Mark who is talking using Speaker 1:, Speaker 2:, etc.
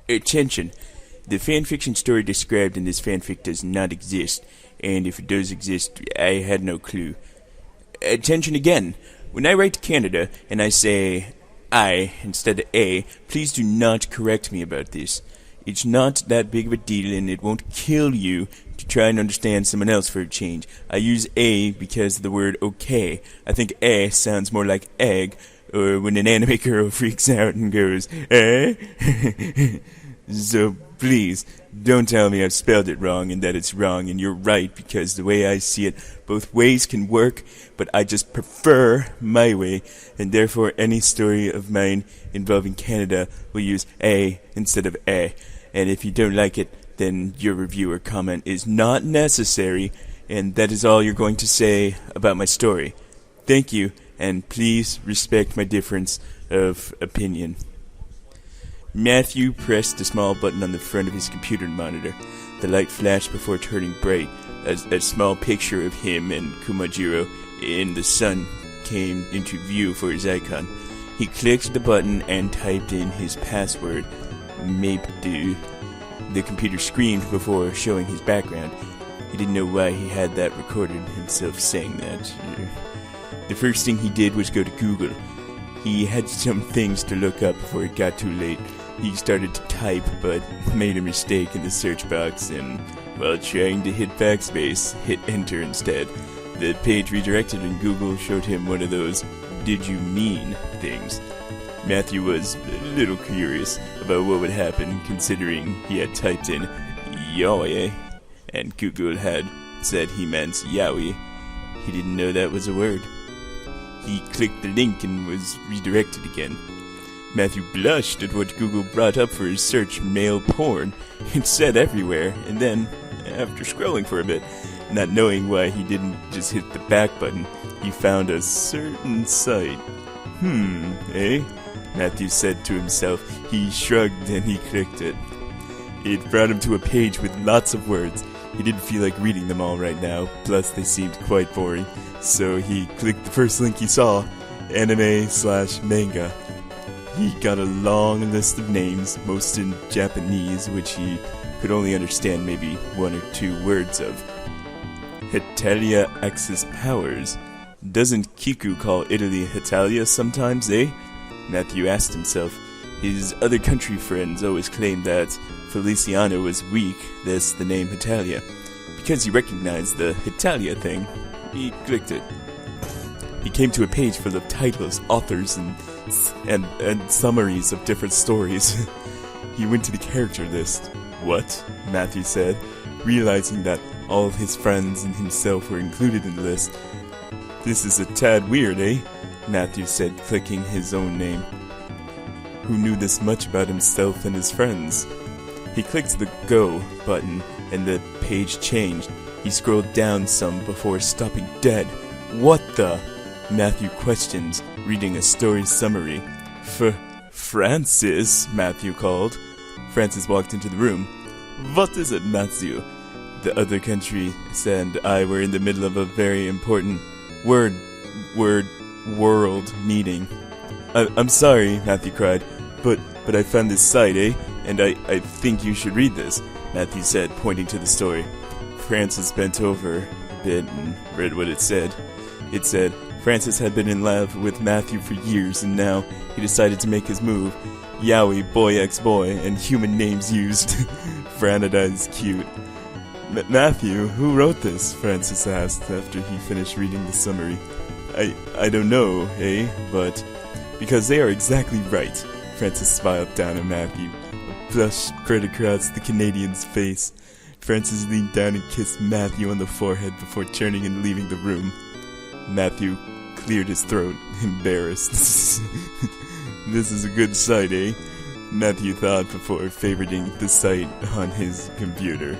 Speaker 1: Attention! The fanfiction story described in this fanfic does not exist, and if it does exist, I had no clue. Attention again! When I write to Canada and I say I instead of A, please do not correct me about this. It's not that big of a deal and it won't kill you to try and understand someone else for a change. I use A because of the word okay. I think A sounds more like egg, or when an anime girl freaks out and goes, eh? So please, don't tell me I've spelled it wrong and that it's wrong and you're right, because the way I see it, both ways can work, but I just prefer my way, and therefore any story of mine involving Canada will use A instead of A. And if you don't like it, then your review or comment is not necessary, and that is all you're going to say about my story. Thank you, and please respect my difference of opinion. Matthew pressed the small button on the front of his computer monitor. The light flashed before turning bright. A small picture of him and Kumajiro in the sun came into view for his icon. He clicked the button and typed in his password, Mapedu. The computer screamed before showing his background. He didn't know why he had that recorded himself saying that. The first thing he did was go to Google. He had some things to look up before it got too late. He started to type, but made a mistake in the search box, and while trying to hit backspace, hit enter instead. The page redirected and Google showed him one of those "did you mean" things. Matthew was a little curious about what would happen, considering he had typed in Yahweh, and Google had said he meant Yowie. He didn't know that was a word. He clicked the link and was redirected again. Matthew blushed at what Google brought up for his search, male porn. It said everywhere, and then, after scrolling for a bit, not knowing why he didn't just hit the back button, he found a certain site. Eh? Matthew said to himself. He shrugged and he clicked it. It brought him to a page with lots of words. He didn't feel like reading them all right now, plus they seemed quite boring. So he clicked the first link he saw, anime/manga. He got a long list of names, most in Japanese, which he could only understand maybe one or two words of. Hetalia Axis Powers. Doesn't Kiku call Italy Hetalia sometimes, eh? Matthew asked himself. His other country friends always claimed that Feliciano was weak, thus the name Hetalia. Because he recognized the Hetalia thing, he clicked it. He came to a page full of titles, authors, and summaries of different stories. He went to the character list. What? Matthew said, realizing that all of his friends and himself were included in the list. This is a tad weird, eh? Matthew said, clicking his own name. Who knew this much about himself and his friends? He clicked the Go button, and the page changed. He scrolled down some before stopping dead. What the? Matthew questions, reading a story summary. Francis, Matthew called. Francis walked into the room. What is it, Matthew? The other country and I were in the middle of a very important world meeting. I'm sorry, Matthew cried, but I found this site, eh? And I think you should read this, Matthew said, pointing to the story. Francis bent over a bit and read what it said. It said, Francis had been in love with Matthew for years, and now he decided to make his move. Yowie, boy x boy, and human names used. Franada is cute. Matthew, who wrote this? Francis asked after he finished reading the summary. I don't know, eh? But because they are exactly right. Francis smiled down at Matthew. A blush spread across the Canadian's face. Francis leaned down and kissed Matthew on the forehead before turning and leaving the room. Matthew cleared his throat, embarrassed. This is a good site, eh? Matthew thought before favoriting the site on his computer.